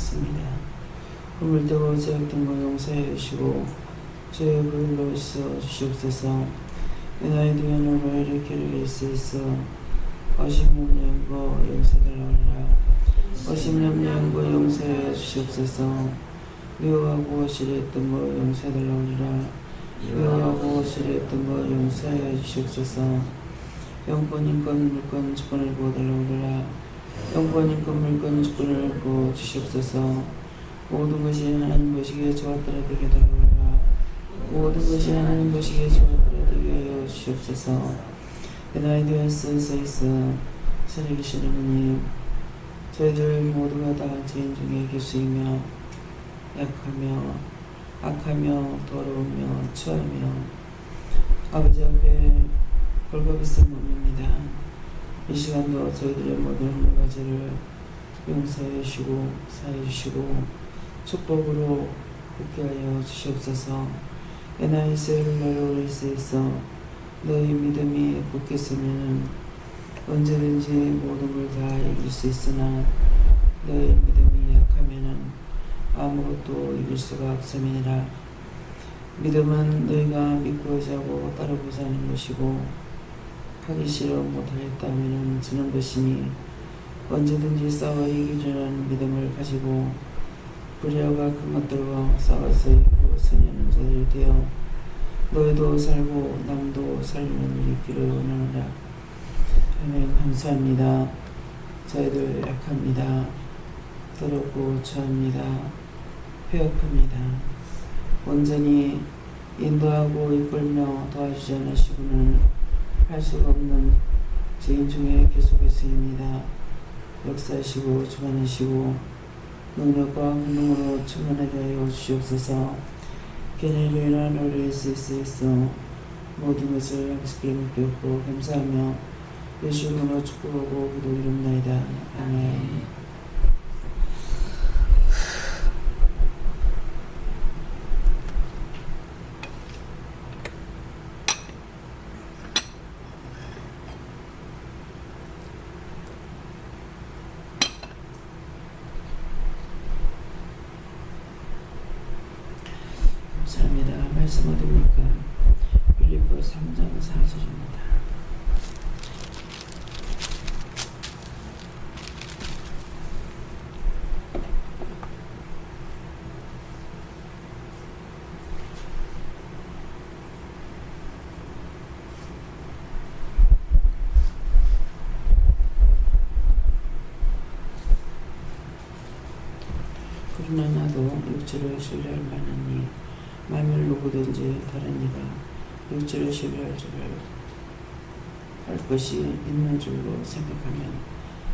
받습니다. 허물되고 죄악된 거 용서해 주시고 죄의 불로 씻어 주시옵소서. 나의 두연을 일으키게 있어 50년 거 용서달라오리라. 50년 거 용서해 주시옵소서. 미워하고 싫어했던 거 용서달라오리라. 미워하고 싫어했던 거 용서해 주시옵소서. 영권, 인권, 물권, 주권을 부어달라오리라. 영권, 인권, 물권, 주권을 부어 주시옵소서. 모든 것이 하나님 보시기에 좋았더라 되게 달라오리라. 모든 것이 하나님 보시기에 좋았더라 되게 하여 주시옵소서. 나의 되었어 서있어 살아계신 하나님, 저희들 모두가 다 죄인 중에 기수이며 약하며 악하며 더러우며 처하며 아버지 앞에 벌거벗은 몸입니다. 이 시간도 저희들의 모든 허물과 죄를 용서해 주시고 사해 주시고 축복으로 붙게 하여 주시옵소서. 나의 죄를 내려올 수 있어 너희 믿음이 굳게 서면 언제든지 모든 걸 다 이길 수 있으나 너희 믿음이 약하면 아무것도 이길 수가 없음이니라. 믿음은 너희가 믿고 의지하고 따르고자 하는 것이고 하기 싫어 못하겠다 하면 주는 것이니 언제든지 싸워 이기려는 믿음을 가지고 불의와 큰 것들과 싸워서 이기고 선하는 자들이 되어 너희도 살고 남도 살리는 일이 있기를 원하노라. 아멘. 감사합니다. 저희들 약합니다. 더럽고 처합니다. 회역합니다. 온전히 인도하고 이끌며 도와주지 않으시고는 할 수가 없는 죄인 중에 계속했습니다. 역사하시고 주관하시고 능력과 권능으로 충만하게 하여 주시옵소서. 개념을 하나를 수 있어 모든 것을 양식에 맡겼고 감사하며 예수 이름으로 축복하고 기도드립니다. 아멘. 감사합니다. 말씀 어디입니까? 빌립보 3장 4절입니다. 그러나 나도 육체를 신뢰할 만하니 만일 누구든지 다른 이가 육체를 신뢰할 줄을 할 것이 있는 줄로 생각하면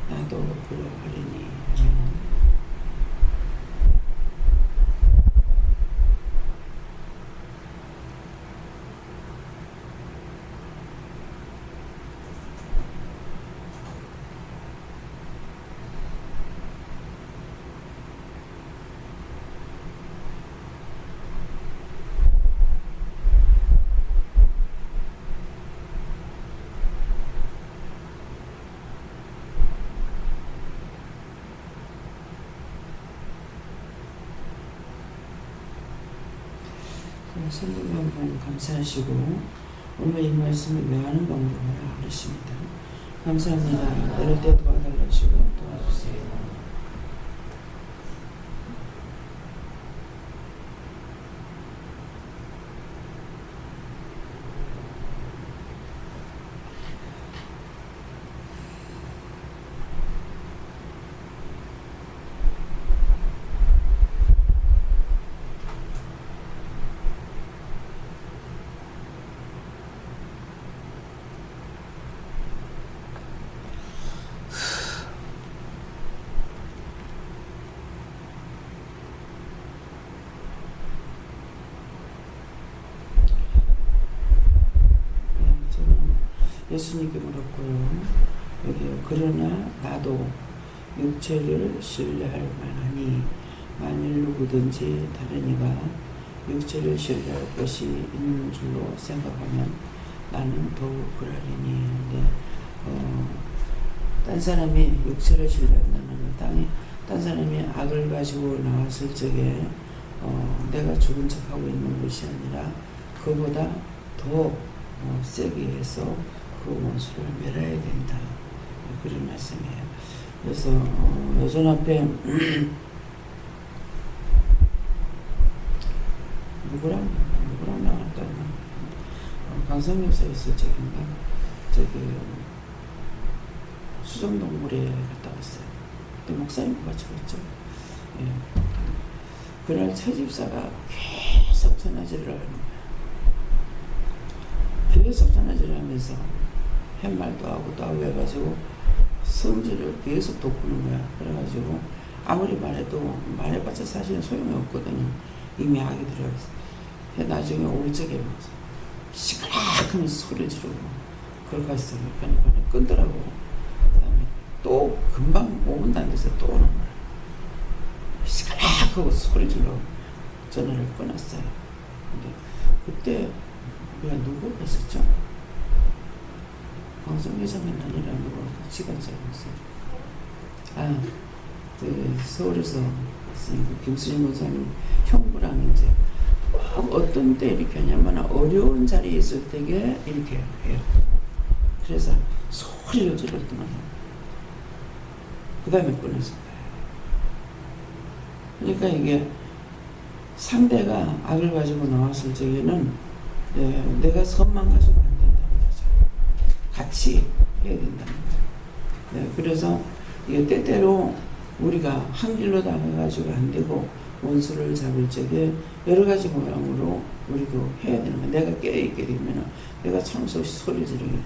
나도 그러하리니. 아멘. 성령 여러분 감사하시고 오늘 이 말씀을 명하는 방법을 하라 그러십니다. 감사합니다. 이럴 때 도와달라시고 도와주세요. 예수님께 물었고요. 여기요. 그러나 나도 육체를 신뢰할 만하니 만일 누구든지 다른 이가 육체를 신뢰할 것이 있는 줄로 생각하면 나는 더욱 그러리니. 딴 사람이 육체를 신뢰한다는 딴 사람이 악을 가지고 나왔을 적에 내가 죽은 척하고 있는 것이 아니라 그보다 더 세게 해서 그 원수를 멸해야 된다. 그런 말씀이에요. 그래서 여전 앞에 누구랑 나갈까? 강성역사에 있을 적인가? 저기 수정동굴에 갔다 왔어요. 그때 목사님 가지고 있죠. 예. 그날 최 집사가 계속 전화질을 하는 거예요. 계속 전화질을 하면서 팻말도 하고 또 하고 해가지고 성질을 계속 돋구는 거야. 그래가지고 아무리 말해봤자 사실은 소용이 없거든요. 이미 악이 들어있어. 나중에 올 적에 막 시끄락하면서 소리를 지르고 그걸 있어요. 그러니까 끊더라고. 그 다음에 또 금방 5분도 안 돼서 또 오는 거야. 시끄락하고 소리 질러 전화를 끊었어요. 근데 그때 우리가 누구가 있었죠? 방송회장은 아니라 누가 시간짜리였어요. 그 서울에서 김수진 원사님 형부랑 이제 어떤 때 이렇게 하냐면 어려운 자리에 있을 때에 이렇게 해요. 그래서 소리를 질렀더만 그 다음에 끊었을 거예요. 그러니까 이게 상대가 악을 가지고 나왔을 적에는 내가 선만 가지고 안 된다는 거죠. 같이 해야 된다는 거예요. 그래서 이게 때때로 우리가 한 길로 나가가지고 안 되고 원수를 잡을 적에 여러 가지 모양으로 우리도 해야 되는 거예요. 내가 깨어있게 되면 내가 참수 없이 소리 지르게 돼요.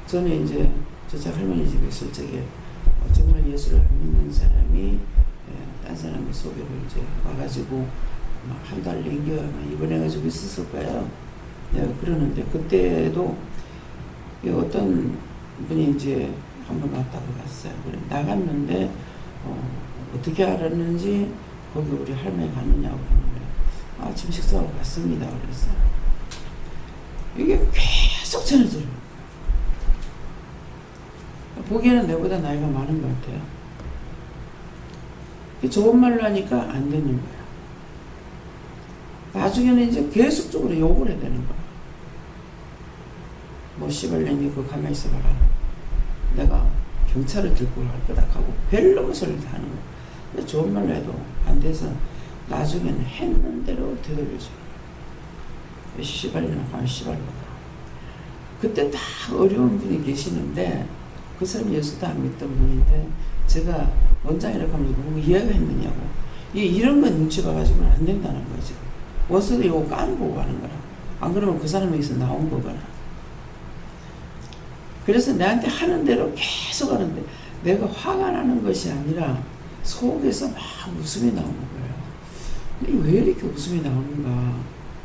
저는 이제 저자 할머니 집에 있을 적에 정말 예수를 안 믿는 사람이 딴 사람의 소개를 이제 와가지고 한 달 넘겨 입원해가지고 있었을 거예요. 그러는데 그때도 어떤 분이 이제 한번 왔다고 갔어요. 그래 나갔는데 어떻게 알았는지 거기 우리 할머니 갔느냐고 그러는데 지금 식사하고 갔습니다. 그래서 이게 계속 전해져요. 보기에는 내보다 나이가 많은 것 같아요. 좋은 말로 하니까 안 되는 거야. 나중에는 이제 계속적으로 욕을 해야 되는 거야. 뭐 씨발년이 그거 가만히 있어봐라. 내가 경찰을 들고 갈 거다 하고 별로 소리를 다 하는 거야. 좋은 말로 해도 안 돼서 나중에는 했는 대로 되돌려줘요. 씨발년아 가면 씨발로 그때 다 어려운 분이 계시는데 그 사람이 예수도 안 믿던 분인데 제가 원장이라고 하면서 뭔가 이해가 했느냐고. 이런 건 눈치 봐가지고는 안 된다는 거죠. 원수도 이거 까는 가는 거라. 안 그러면 그 사람에게서 나온 거거나. 그래서 나한테 하는 대로 계속 하는데 내가 화가 나는 것이 아니라 속에서 막 웃음이 나오는 거예요. 근데 왜 이렇게 웃음이 나오는가.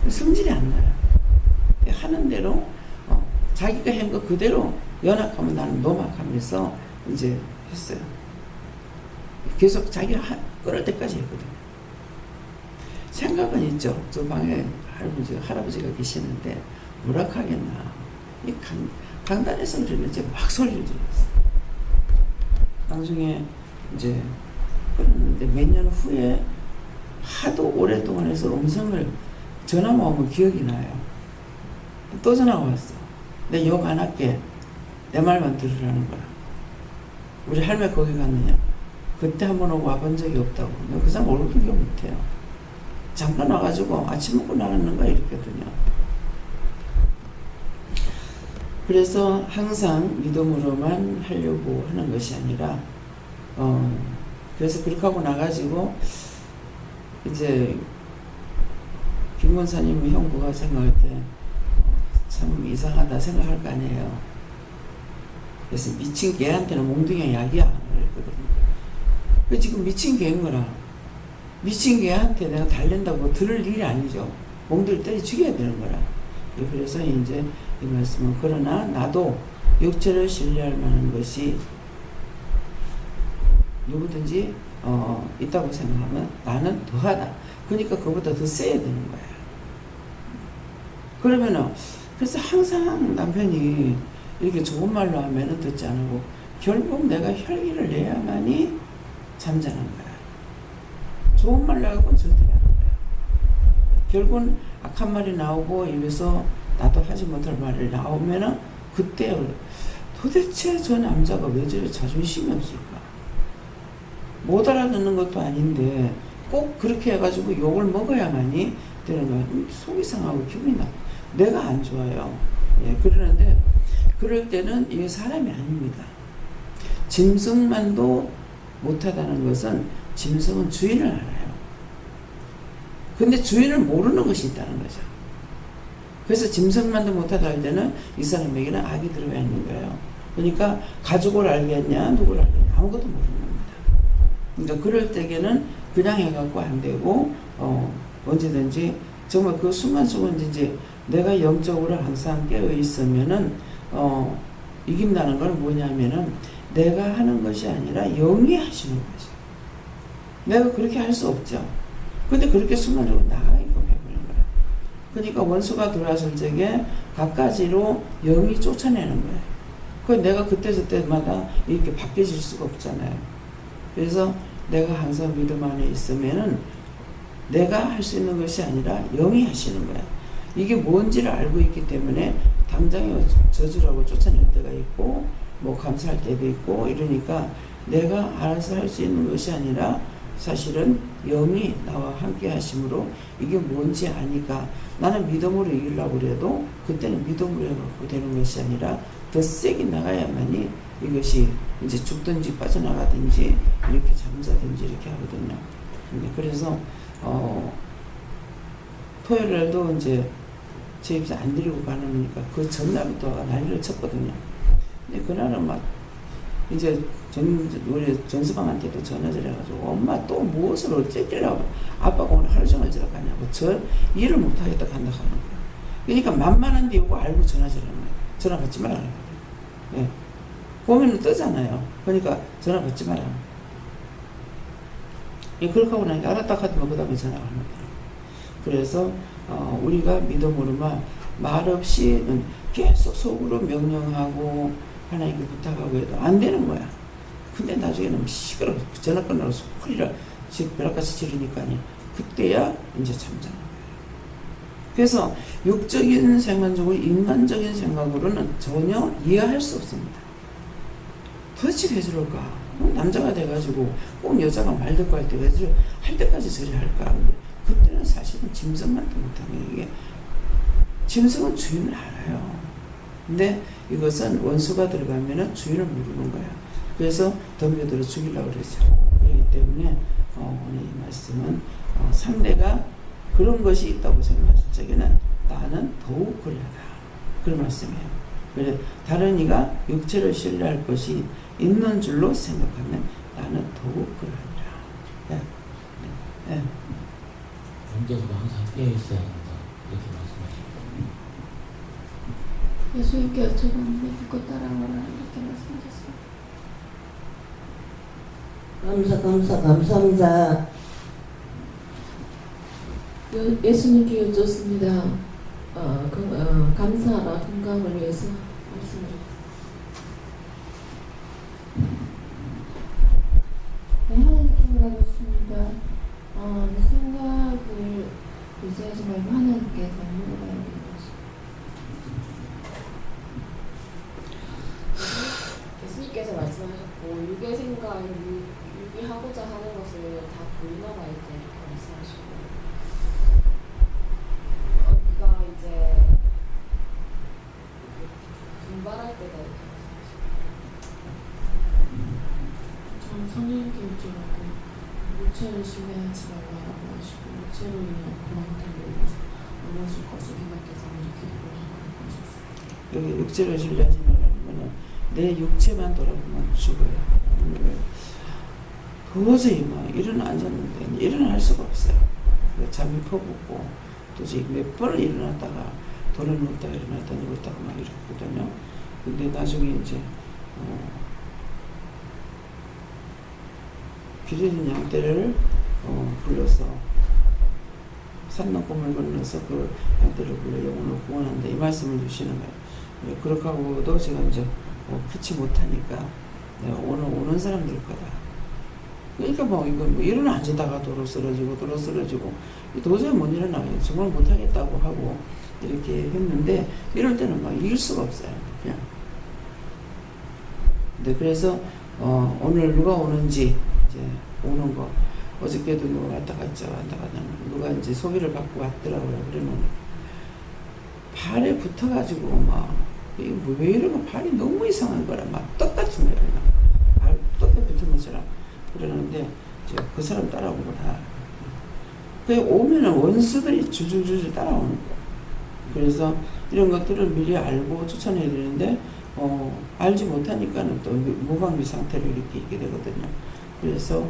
성질이 안 나요. 하는 대로 자기가 한 거 그대로 연락하면 나는 노막하면서 이제 했어요. 계속 자기가 끊을 때까지 했거든요. 생각은 있죠. 저 방에 할아버지가 계시는데 뭐라 하겠나. 이 강단에서 그러는지 막 소리를 질렀어요. 나중에 이제 끊었는데 몇 년 후에 하도 오랫동안 해서 음성을 전화만 오면 기억이 나요. 또 전화가 왔어. 내 욕 안 할게. 내 말만 들으라는 거야. 우리 할매 거기 갔느냐? 그때 한번 오고 와본 적이 없다고. 그 사람 얼굴 기억 못해요. 잠깐 와가지고 아침 먹고 나갔는 거야 이랬거든요. 그래서 항상 믿음으로만 하려고 하는 것이 아니라 그래서 그렇게 하고 나가지고 이제 김권사님 형부가 생각할 때 참 이상하다 생각할 거 아니에요. 그래서 미친 개한테는 몽둥이가 약이야 그랬거든요. 그 지금 미친 개인 거라. 미친 개한테 내가 달랜다고 들을 일이 아니죠. 몽둥이를 때려 죽여야 되는 거라. 그래서 이제 이 말씀은 그러나 나도 육체를 신뢰할 만한 것이 누구든지 있다고 생각하면 나는 더하다. 그러니까 그보다 더 세야 되는 거야. 그러면은 그래서 항상 남편이 이렇게 좋은 말로 하면은 듣지 않고 결국 내가 혈기를 내야만이 잠자는 거야. 좋은 말 나가고는 절대 안 해요. 결국은 악한 말이 나오고 입에서 나도 하지 못할 말이 나오면은 그때 도대체 저 남자가 왜 저리 자존심이 없을까? 못 알아듣는 것도 아닌데 꼭 그렇게 해가지고 욕을 먹어야만이 되는 거야. 속이 상하고 기분이 나. 내가 안 좋아요. 예, 그러는데 그럴 때는 이게 사람이 아닙니다. 짐승만도 못하다는 것은 짐승은 주인을 알아요. 근데 주인을 모르는 것이 있다는 거죠. 그래서 짐승만도 못하다 할 때는 이 사람에게는 악이 들어가 있는 거예요. 그러니까 가족을 알겠냐 누구를 알겠냐 아무것도 모르는 겁니다. 그러니까 그럴 때에는 그냥 해갖고 안 되고 언제든지 정말 그 순간순간 이제 내가 영적으로 항상 깨어 있으면은 이긴다는 건 뭐냐면은 내가 하는 것이 아니라 영이 하시는 거죠. 내가 그렇게 할 수 없죠. 근데 그렇게 순간적으로 나가게끔 해버리는 거야. 그러니까 원수가 들어왔을 적에 갖가지로 영이 쫓아내는 거예요. 그 내가 그때저때마다 이렇게 바뀌어질 수가 없잖아요. 그래서 내가 항상 믿음 안에 있으면은 내가 할 수 있는 것이 아니라 영이 하시는 거야. 이게 뭔지를 알고 있기 때문에 당장에 저주라고 쫓아낼 때가 있고 뭐 감사할 때도 있고 이러니까 내가 알아서 할 수 있는 것이 아니라 사실은 영이 나와 함께 하심으로 이게 뭔지 아니까 나는 믿음으로 이기려고 그래도 그때는 믿음으로 해갖고 되는 것이 아니라 더 세게 나가야만이 이것이 이제 죽든지 빠져나가든지 이렇게 잠자든지 이렇게 하거든요. 그래서 토요일날도 이제 제 집에 안 데리고 가느니까 그 전날부터 난리를 쳤거든요. 근데 그날은 막 이제 우리 전수방한테도 전화를 해가지고 엄마 또 무엇을 어쨌길라고 아빠가 오늘 하루 종일 저러 가냐고 저 일을 못하겠다 간다 하는 거예요. 그러니까 만만한데 이거 알고 전화 주라는 거예요. 전화 받지 말라는 거예요. 예. 보면은 뜨잖아요. 그러니까 전화 받지 말라는 거예요. 예, 그렇게 하고 나니까 알았다 하더만 그 다음에 전화가 안 오더라고요. 그래서 우리가 믿음으로만 말없이 계속 속으로 명령하고 하나님께 부탁하고 해도 안 되는 거야. 근데 나중에는 시끄러워 전화 끝나고 소리를 벼락같이 지르니까요. 그때야 이제 잠자는 거예요. 그래서 육적인 생각적으로 인간적인 생각으로는 전혀 이해할 수 없습니다. 도대체 왜 저럴까? 남자가 돼가지고 꼭 여자가 말 듣고 할 때 왜 저래 할 때까지 저리 할까? 그때는 사실은 짐승만도 못하는 이게 짐승은 주인을 알아요. 근데 이것은 원수가 들어가면은 주인을 모르는 거야. 그래서 덤벼들어 죽이려고 그러죠. 그렇기 때문에 오늘 이 말씀은 상대가 그런 것이 있다고 생각했을 적에는 나는 더욱 그러하다. 그런 말씀이에요. 그래서 다른 이가 육체를 신뢰할 것이 있는 줄로 생각하면 나는 더욱 그러하리라. 네. 네. 문제도 항상 깨어 있어야 한다. 이렇게 말씀하십니다. 예수님께서 저는 믿고 따라오라 이렇게 말씀하셨습니다. 감사합니다. 예수님께 여쭙습니다. 감사하라 건강을 위해서 말씀을 네, 하나님께 물어봤습니다. 생각을 의지하지 말고 하나님께 더 물어봐야 되는 것입니다. 예수님께서 말씀하셨고 육의 생각, 육이 하고자 하는 것을 다 부인하라 이렇게 말씀하시고 네가 이제 분발할 때가 이렇게 저는 성령께 여쭤보고 육체를 신뢰하지 말라고 하시고 육체로 인한 고난을 올려줄 것을 생각해서 이렇게 기도를 하셨습니다. 여기 육체를 신뢰하지 말라는 거는 내 육체만 돌아보면 죽어요. 도저히 막 일어나졌는데 일어날 수가 없어요. 잠이 퍼붓고 도저히 몇 번을 일어났다가 돈을 넣었다가 일어났다가 누웠다가 막 이랬거든요. 근데 나중에 이제 기르는 양떼를 불러서 산 넘고 물 건너서 그 양떼를 불러 영혼을 구원한다 이 말씀을 주시는 거예요. 그렇게 하고도 제가 이제 피치 못하니까 오늘 오는 사람들 거다. 그러니까 뭐 이거 뭐 일어나 앉았다가 도로 쓰러지고 도저히 못 일어나요. 정말 못하겠다고 하고 이렇게 했는데 이럴 때는 막 이길 수가 없어요. 그냥. 네, 그래서 오늘 누가 오는지 이제 오는 거 어저께도 누가 왔다 갔죠. 누가 이제 소개를 받고 왔더라고요. 그러면 발에 붙어가지고 막 왜 이러고 발이 너무 이상한 거라 막 떡같은 거야. 발 떡에 붙은 것처럼 그러는데 그 사람 따라오고 다. 그 오면은 원수들이 줄줄줄 따라오는 거야. 그래서 이런 것들을 미리 알고 추천해야 되는데 알지 못하니까는 또 무방비 상태로 이렇게 있게 되거든요. 그래서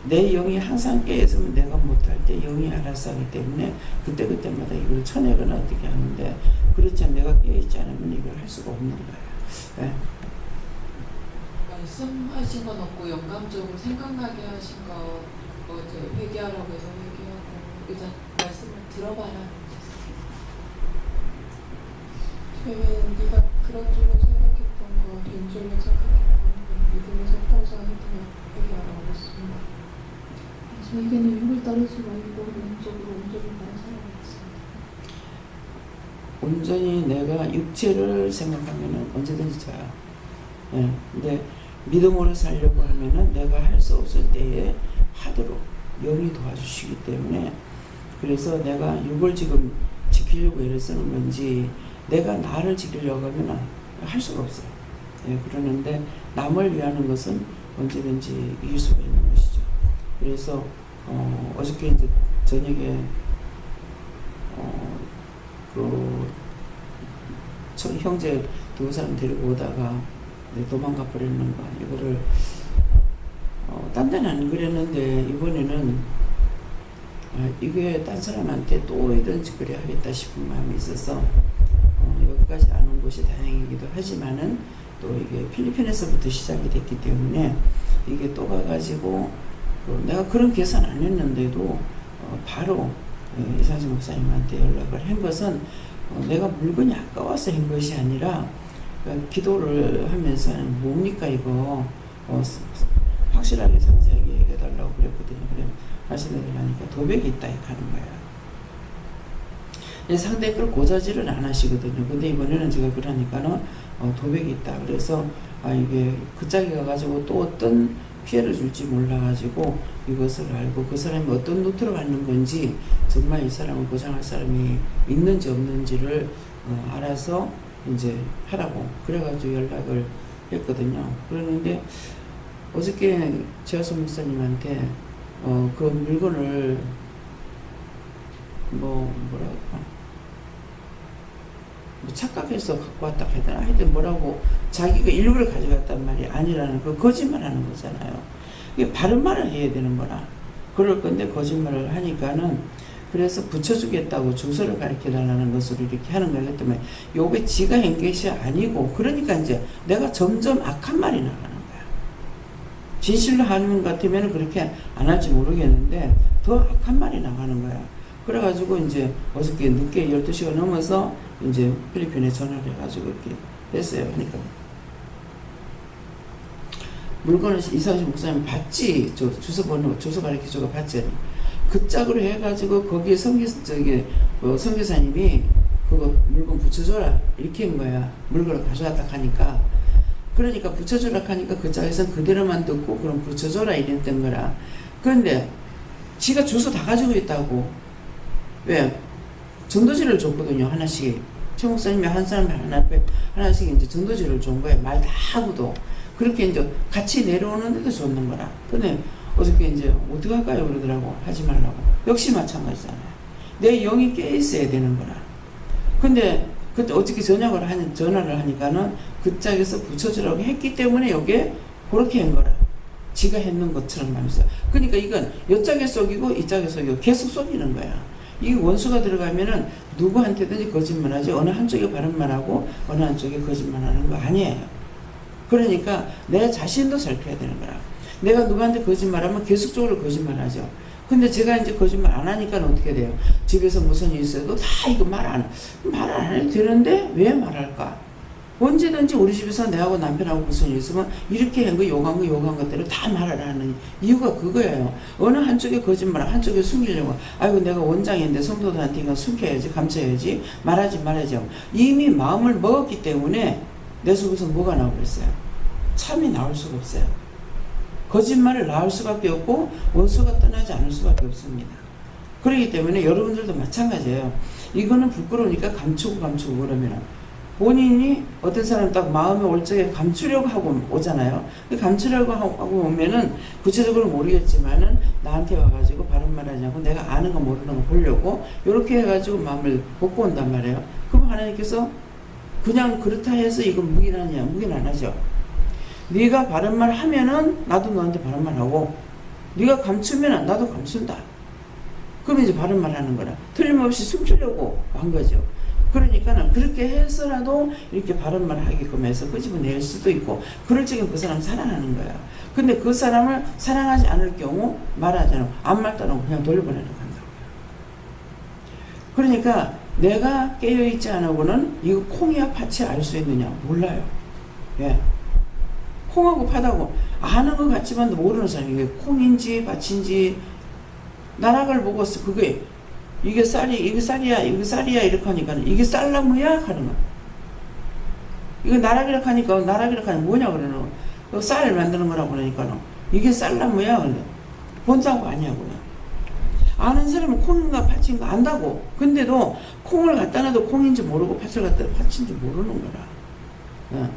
내 영이 항상 깨있으면 내가 못할 때 영이 알아서 하기 때문에 그때마다 이걸 쳐내거나 어떻게 하는데 그렇지 않으면 내가 깨있지 않으면 이걸 할 수가 없는 거예요. 네. 말씀하신 건 없고 영감적으로 생각나게 하신 거 그거 이제 회개하라고 해서 회개하고 일단 말씀을 들어봐야 네가 그런 줄로 생각했던 거 빈줄로 생각했던 거 믿음에서 평소 했던 회개하라고 했습니다. 저에게는 육을 따르지 말고 영적으로 온전히 바라 살아가겠습니다. 온전히 내가 육체를 생각하면은 언제든지 좋아요. 네. 근데 믿음으로 살려고 하면은 내가 할 수 없을 때에 하도록 영이 도와주시기 때문에 그래서 내가 육을 지금 지키려고 애를 쓰는 건지 내가 나를 지키려고 하면 할 수가 없어요. 네. 그러는데 남을 위하는 것은 언제든지 이길 수가 있는 것이죠. 그래서 어저께 이제 저녁에 형제 두 사람 데리고 오다가 도망가 버리는 거 이거를 딴 데는 안 그랬는데 이번에는 이게 딴 사람한테 또 이런 짓거리 하겠다 싶은 마음이 있어서 여기까지 안 온 곳이 다행이기도 하지만은 또 이게 필리핀에서부터 시작이 됐기 때문에 이게 또 가가지고 내가 그런 계산 안 했는데도 바로 이상진 목사님한테 연락을 한 것은 내가 물건이 아까워서 한 것이 아니라 기도를 하면서 뭡니까 이거 확실하게 상세하게 얘기해달라고 그랬거든요. 그래 말씀해달라니까 도백이 있다 이렇게 하는 거야. 상대 걸 고자질은 안 하시거든요. 근데 이번에는 제가 그러니까는 도백이 있다. 그래서 이게 그 짝이 가가지고 또 어떤 피해를 줄지 몰라가지고 이것을 알고 그 사람이 어떤 노트를 받는 건지 정말 이 사람을 보장할 사람이 있는지 없는지를 알아서 이제 하라고 그래가지고 연락을 했거든요. 그러는데 어저께 최하수 목사님한테 그 물건을 뭐랄까 착각해서 갖고 왔다 하더라. 하여튼 뭐라고 자기가 일부러 가져갔단 말이 아니라는 그 거짓말하는 거잖아요. 이게 바른 말을 해야 되는 거라. 그럴 건데 거짓말을 하니까는 그래서 붙여주겠다고 주소를 가르쳐달라는 것으로 이렇게 하는 거기 때문에 요게 지가 한 것이 아니고 그러니까 이제 내가 점점 악한 말이 나가는 거야. 진실로 하는 것 같으면 그렇게 안 할지 모르겠는데 더 악한 말이 나가는 거야. 그래가지고 이제 어저께 늦게 12시가 넘어서 이제 필리핀에 전화를 해가지고 이렇게 했어요. 그러니까 물건을 이상진 목사님 봤지? 주소 가르쳐줘가 봤지? 그 짝으로 해가지고 거기에 선교사님이 그거 물건 붙여줘라 이렇게 한 거야. 물건을 가져왔다 하니까 그러니까 붙여줘라 하니까 그 짝에서 그대로만 듣고 그럼 붙여줘라 이랬던 거라. 그런데 지가 주소 다 가지고 있다고. 왜? 전도지를 줬거든요. 하나씩. 최 목사님이 한 사람 하나씩 이제 전도지를 준 거예요. 말 다 하고도. 그렇게 이제 같이 내려오는데도 줬는 거라. 근데 어저께 이제 어떻게 할까요? 그러더라고. 하지 말라고. 역시 마찬가지잖아요. 내 영이 깨있어야 되는 거라. 근데 그때 어저께 전화를 하니까는 그 짝에서 붙여주라고 했기 때문에 이게 그렇게 한 거라. 지가 했는 것처럼 말이죠. 그러니까 이건 이 짝에 속이고 이 짝에 속이고 계속 속이는 거야. 이 원수가 들어가면은 누구한테든지 거짓말하지 어느 한쪽에 바른 말하고 어느 한쪽에 거짓말하는 거 아니에요. 그러니까 내 자신도 살펴야 되는 거라. 내가 누구한테 거짓말하면 계속적으로 거짓말하죠. 근데 제가 이제 거짓말 안 하니까 어떻게 돼요? 집에서 무슨 일이 있어도 다 이거 말 안 해도 되는데 왜 말할까? 언제든지 우리 집에서 내하고 남편하고 무슨 일 있으면 이렇게 한 거 욕한 것대로 다 말하라 하는 이유가 그거예요. 어느 한쪽에 거짓말, 한쪽에 숨기려고. 아이고 내가 원장인데 성도들한테 이거 숨겨야지, 감춰야지, 말하지 말아야지. 이미 마음을 먹었기 때문에 내 속에서 뭐가 나오고 있어요? 참이 나올 수가 없어요. 거짓말을 나올 수밖에 없고 원수가 떠나지 않을 수밖에 없습니다. 그렇기 때문에 여러분들도 마찬가지예요. 이거는 부끄러우니까 감추고 그러면 본인이 어떤 사람 딱 마음에 올 적에 감추려고 하고 오잖아요. 감추려고 하고 오면은 구체적으로 모르겠지만은 나한테 와가지고 바른 말 하냐고 내가 아는 거 모르는 거 보려고 이렇게 해가지고 마음을 먹고 온단 말이에요. 그럼 하나님께서 그냥 그렇다 해서 이건 묵인하냐? 묵인 안 하죠. 네가 바른 말 하면은 나도 너한테 바른 말 하고 네가 감추면은 나도 감춘다. 그러면 이제 바른 말 하는 거라. 틀림없이 숨기려고 한 거죠. 그러니까는 그렇게 해서라도 이렇게 바른 말 하게끔 해서 끄집어낼 수도 있고 그럴 적엔 그 사람 사랑하는 거야. 근데 그 사람을 사랑하지 않을 경우 말하잖아. 아무 말도 안 하고 그냥 돌려보내려고 한다고요. 그러니까 내가 깨어있지 않으고는 이거 콩이야 팥이 알 수 있느냐? 몰라요. 예. 콩하고 팥하고 아는 것 같지만 모르는 사람이 이게 콩인지 팥인지 나락을 보고서 그게 이게 쌀이야 이렇게 하니까 이게 쌀나무야 하는 거야. 이거 나락이라고 하니까 나락이라고 하니 뭐냐 그러는 거야. 쌀을 만드는 거라고 그러니까 이게 쌀나무야 그래. 본다고 아니야구나. 아는 사람은 콩인가 팥인가 안다고. 근데도 콩을 갖다 놔도 콩인지 모르고 팥을 갖다 놔도 팥인지 모르는 거라. 어.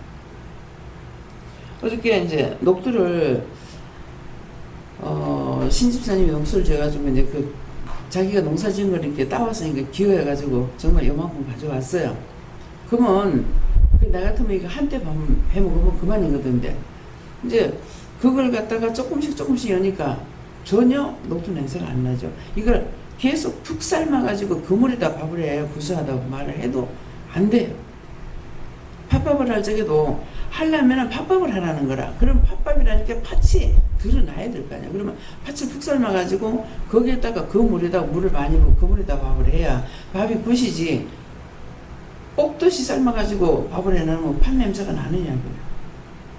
어저께 이제 녹두를 신집사님이 녹수를 줘가지고 이제 그 자기가 농사 지은 걸 이렇게 따와서 이렇게 기어해가지고 정말 요만큼 가져왔어요. 그러면 나 같으면 이거 한때 해 먹으면 그만이거든요. 이제 그걸 갖다가 조금씩 여니까 전혀 녹두 냄새가 안 나죠. 이걸 계속 푹 삶아가지고 그물에다 밥을 해 구수하다고 말을 해도 안 돼요. 팥밥을 할 적에도 하려면 팥밥을 하라는 거라. 그럼 팥밥이라니까 팥이 드러나야 될 거 아니야. 그러면 팥을 푹 삶아가지고 거기에다가 그 물에다가 물을 많이 부어 그 물에다 밥을 해야 밥이 굳이지 볶듯이 삶아가지고 밥을 해놓으면 팥 냄새가 나느냐고요.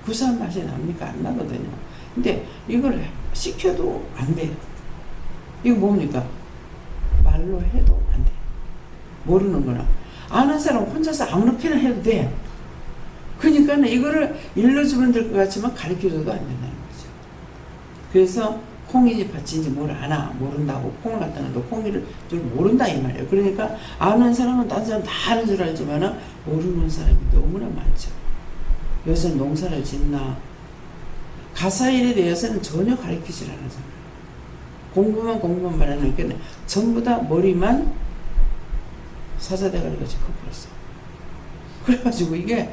구수한 맛이 납니까? 안 나거든요. 근데 이걸 시켜도 안 돼요. 이거 뭡니까? 말로 해도 안 돼. 모르는 거나. 아는 사람 혼자서 아무렇게나 해도 돼. 그러니까 이거를 일러주면 될 것 같지만 가르쳐줘도 안 된다는 거죠. 그래서 콩인지 팥인지 뭘 아나 모른다고 콩을 갖다 놔도 콩이를 줄 모른다 이 말이에요. 그러니까 아는 사람은 다른 사람 다 아는 줄 알지만 모르는 사람이 너무나 많죠. 요새 농사를 짓나 가사일에 대해서는 전혀 가르치질 않았잖아요. 공부만 말하니까 전부 다 머리만 사자대가리가 커버렸어. 그래가지고 이게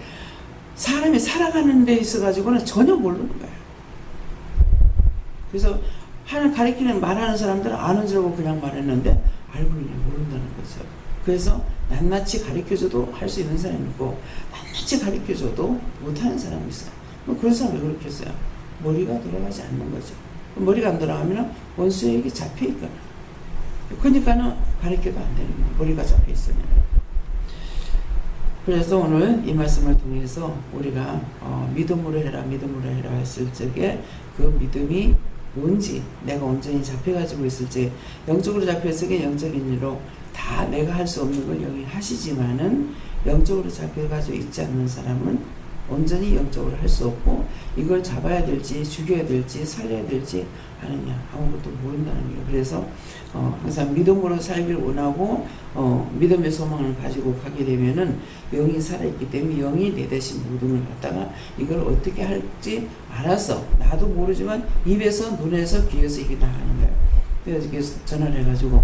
사람이 살아가는 데 있어가지고는 전혀 모르는 거예요. 그래서 하나 가르치는 말하는 사람들은 아는 줄 알고 그냥 말했는데 알고 그냥 모른다는 거죠. 그래서 낱낱이 가르쳐줘도 할 수 있는 사람이 있고 낱낱이 가르쳐줘도 못하는 사람이 있어요. 뭐 그런 사람이 왜 그렇게 했어요? 머리가 돌아가지 않는 거죠. 머리가 안 돌아가면 원수에게 잡혀있거나 그러니까는 가르쳐도 안 되는 거예요. 머리가 잡혀있으면. 그래서 오늘 이 말씀을 통해서 우리가 믿음으로 해라 했을 적에 그 믿음이 뭔지 내가 온전히 잡혀가지고 있을 때 영적으로 잡혀있을 때 영적인 일로 다 내가 할 수 없는 걸 영이 하시지만은 영적으로 잡혀가지고 있지 않는 사람은 온전히 영적으로 할 수 없고 이걸 잡아야 될지 죽여야 될지 살려야 될지 하느냐 아무것도 모른다는 거예요. 그래서 항상 믿음으로 살기를 원하고 믿음의 소망을 가지고 가게 되면은 영이 살아있기 때문에 영이 내 대신 모든 걸 갖다가 이걸 어떻게 할지 알아서 나도 모르지만 입에서 눈에서 귀에서 이게 나가는 거예요. 그래서 전화를 해가지고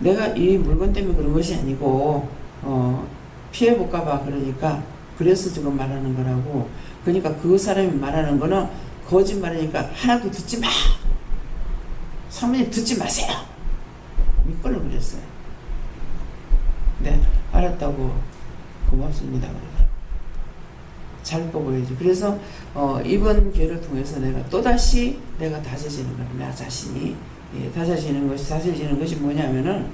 내가 이 물건 때문에 그런 것이 아니고 피해볼까봐 그러니까 그래서 지금 말하는 거라고. 그러니까 그 사람이 말하는 거는 거짓말이니까 하나도 듣지 마. 사모님 듣지 마세요. 믿걸로 그랬어요. 네, 알았다고 고맙습니다. 잘 보고야지. 그래서 이번 기회를 통해서 내가 또다시 내가 다져지는 거야. 나 자신이 다져지는 것이 뭐냐면은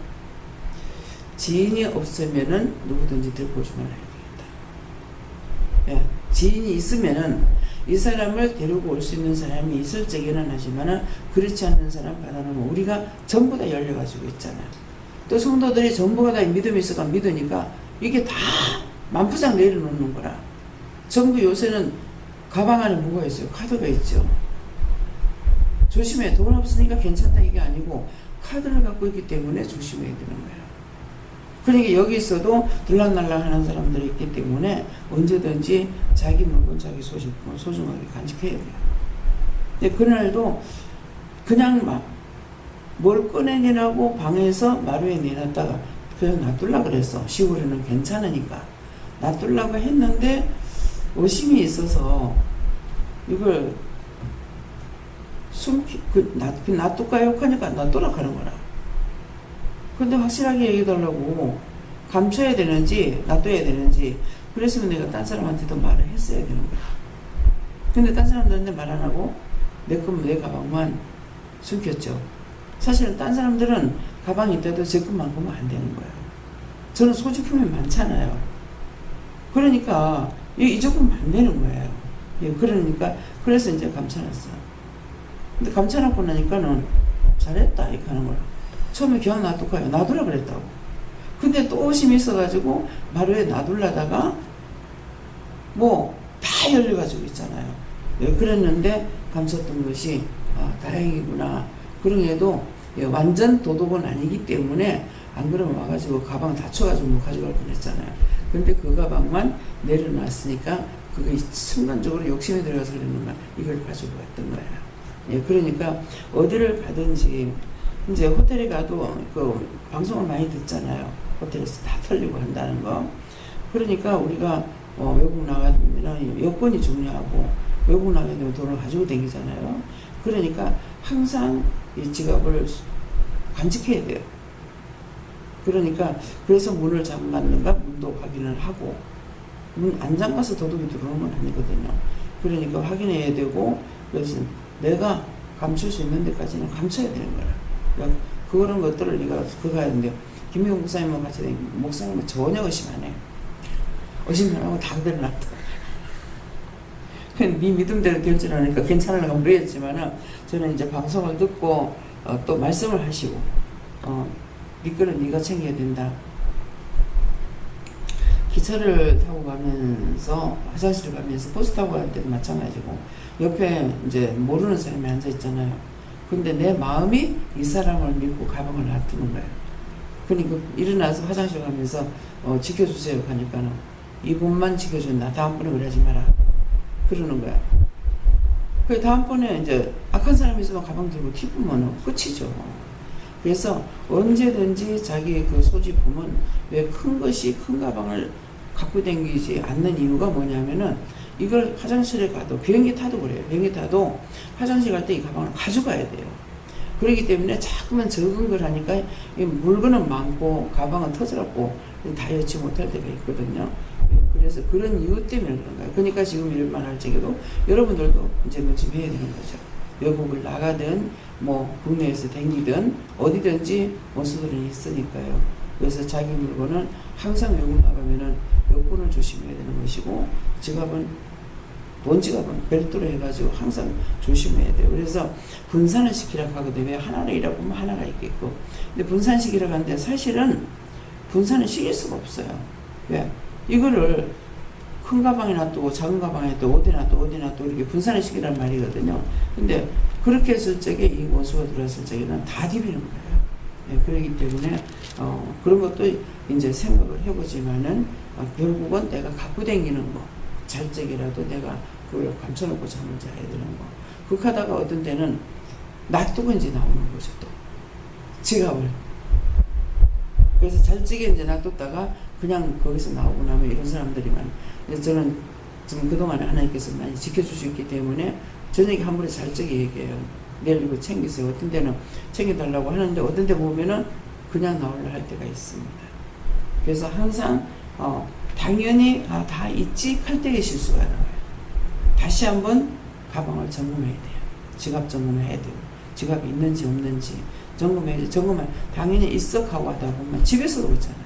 지인이 없으면은 누구든지 들고 주면 해야 되겠다. 예, 지인이 있으면은 이 사람을 데리고 올 수 있는 사람이 있을 적에는 하지만은 그렇지 않는 사람 받아놓으면 우리가 전부 다 열려가지고 있잖아요. 또 성도들이 전부가 다 믿음이 있어가 믿으니까 이게 다 만푸장 내려놓는 거라. 전부 요새는 가방 안에 뭐가 있어요? 카드가 있죠. 조심해. 돈 없으니까 괜찮다 이게 아니고 카드를 갖고 있기 때문에 조심해야 되는 거예요. 그러니까 여기 있어도 들락날락 하는 사람들이 있기 때문에 언제든지 자기 물건, 자기 소식을 소중하게 간직해야 돼요. 근데 그날도 그냥 막 뭘 꺼내내라고 방에서 마루에 내놨다가 그냥 놔둘라 그랬어. 시골에는 괜찮으니까. 놔둘라고 했는데 의심이 있어서 이걸 놔둘까요? 하니까 놔두라 하는 거라. 근데 확실하게 얘기해달라고 감춰야 되는지 놔둬야 되는지 그랬으면 내가 딴 사람한테도 말을 했어야 되는 거야. 근데 딴 사람들한테 말 안 하고 내 가방만 숨겼죠. 사실은 딴 사람들은 가방이 있다도 제 것만 보면 안 되는 거예요. 저는 소지품이 많잖아요. 그러니까 이 조금 안 되는 거예요. 예, 그러니까 그래서 이제 감춰놨어요. 근데 감춰놓고 나니까는 잘했다 이렇게 하는 거야. 처음에 그냥 놔둘까요? 놔두라 그랬다고. 근데 또 의심이 있어가지고 마루에 놔둘라다가 뭐 다 열려가지고 있잖아요. 예, 그랬는데 감췄던 것이 다행이구나. 그러게도 예, 완전 도둑은 아니기 때문에 안 그러면 와가지고 가방 다쳐가지고 뭐 가져갈 뻔했잖아요. 근데 그 가방만 내려놨으니까 그게 순간적으로 욕심이 들어가서 그러는 거야. 이걸 가지고 왔던 거야. 예, 그러니까 어디를 가든지 이제 호텔에 가도 그 방송을 많이 듣잖아요. 호텔에서 다 털리고 한다는 거. 그러니까 우리가 외국 나가면 여권이 중요하고 외국 나가게 되면 돈을 가지고 다니잖아요. 그러니까 항상 이 지갑을 간직해야 돼요. 그러니까 그래서 문을 잠갔는가 문도 확인을 하고 문 안 잠가서 도둑이 들어오는 건 아니거든요. 그러니까 확인해야 되고 그래서 내가 감출 수 있는 데까지는 감춰야 되는 거라. 그러니까 그런 것들을 네가 그거 해야 되는데 김미국 목사님과 같이 다니는 목사님은 전혀 의심 안 해요. 의심 안 하고 다 그대로 놨다. 네 믿음대로 될 줄 아니까 괜찮으려고 그랬지만은 저는 이제 방송을 듣고 또 말씀을 하시고 네 거는 네가 챙겨야 된다. 기차를 타고 가면서 화장실을 가면서 버스 타고 갈 때도 마찬가지고 옆에 이제 모르는 사람이 앉아 있잖아요. 근데 내 마음이 이 사람을 믿고 가방을 놔두는 거예요. 그러니까 일어나서 화장실 가면서 지켜주세요 하니까는 이분만 지켜준다. 다음번에 그러지 마라. 그러는 거야. 그 다음번에 이제 악한 사람이 있으면 가방 들고 튀으면 끝이죠. 그래서 언제든지 자기 그 소지품은 왜 큰 것이 큰 가방을 갖고 다니지 않는 이유가 뭐냐면은 이걸 화장실에 가도 비행기 타도 그래요. 비행기 타도 화장실 갈 때 이 가방을 가져가야 돼요. 그렇기 때문에 자꾸만 적은 걸 하니까 이 물건은 많고 가방은 터져갖고 다 여치 못할 때가 있거든요. 그래서 그런 이유 때문에 그런 거예요. 그러니까 지금 이런 말 할 적에도 여러분들도 이제 명심해야 되는 거죠. 외국을 나가든 뭐 국내에서 댕기든 어디든지 원수들이 있으니까요. 그래서 자기 물건은 항상 외국 나가면은 여권을 조심해야 되는 것이고 지갑은 돈 지갑은 별도로 해가지고 항상 조심해야 돼요. 그래서 분산을 시키라고 하거든요. 왜 하나를 일하고 보면 하나가 있겠고 근데 분산시키라고 하는데 사실은 분산을 시킬 수가 없어요. 왜? 이거를 큰 가방에 놔두고 작은 가방에 놔두고 어디 놔두고 이렇게 분산을 시키란 말이거든요. 근데 그렇게 했을 적에 이 원수가 들어왔을 적에는 다 뒤비는 거예요. 네, 그렇기 때문에 그런 것도 이제 생각을 해보지만은 결국은 내가 갖고 다니는 거 잘 적이라도 내가 그걸 감춰놓고 잠을 자야 되는 거. 그렇게 하다가 어떤 때는 놔두고 이제 나오는 거죠. 또 지갑을. 그래서 잘 적에 이제 놔뒀다가 그냥 거기서 나오고 나면 이런 사람들이만. 저는 지금 그동안에 하나님께서 많이 지켜주셨기 때문에 저녁에 한 번에 잘 적게 얘기해요. 내일 이거 챙기세요. 어떤 데는 챙겨달라고 하는데 어떤 데 보면은 그냥 나오려 할 때가 있습니다. 그래서 항상 당연히 다 있지 할 때의 실수가 나와요. 다시 한번 가방을 점검해야 돼요. 지갑 점검해야 돼요. 지갑이 있는지 없는지 점검해야지. 점검을 당연히 있어 하고 하다 보면 집에서도 그렇잖아요.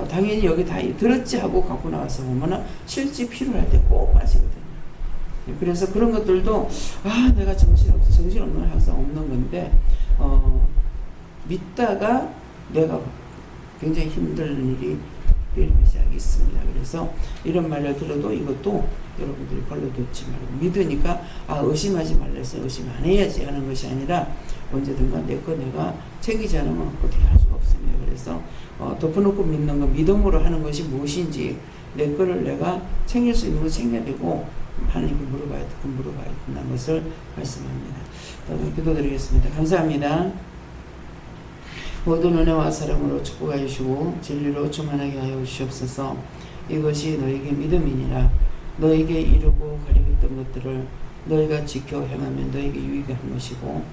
당연히 여기 다 들었지 하고 갖고 나와서 보면은 실제 필요할 때 꼭 빠지거든요. 그래서 그런 것들도 내가 정신없는 항상 없는 건데 믿다가 내가 굉장히 힘든 일이 시작이 있습니다. 그래서 이런 말을 들어도 이것도 여러분들이 벌려두지 말고 믿으니까 의심하지 말랬어요. 의심 안 해야지 하는 것이 아니라 언제든가 내 거 내가 챙기지 않으면 어떻게 할 수가 없습니다. 그래서 덮어놓고 믿는 건 믿음으로 하는 것이 무엇인지 내 거를 내가 챙길 수 있는 걸 챙겨야 되고 하나님께 물어봐야 된다는 것을 말씀합니다. 기도드리겠습니다. 감사합니다. 모든 은혜와 사랑으로 축복하여 주시고 진리로 충만하게 하여 주시옵소서. 이것이 너에게 믿음이니라. 너에게 이루고 가리켰던 것들을 너희가 지켜 행하면 너에게 유익한 것이고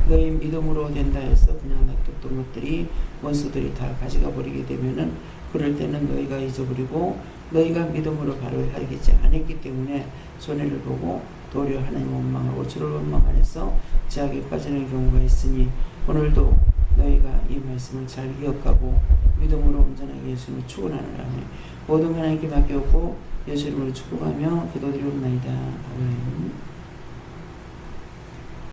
너희 믿음으로 된다 해서 그냥 놔뒀던 것들이 원수들이 다 가져가 버리게 되면은 그럴 때는 너희가 잊어버리고 너희가 믿음으로 바로 하지 않았기 때문에 손해를 보고 도리어 하나님 원망하고 주를 원망 안에서 제약에 빠지는 경우가 있으니 오늘도 너희가 이 말씀을 잘 기억하고 믿음으로 온전하게 예수님을 축원하느라 모든 하나님께 맡겼고 예수 이름으로 축복하며 기도드리옵나이다. 아멘.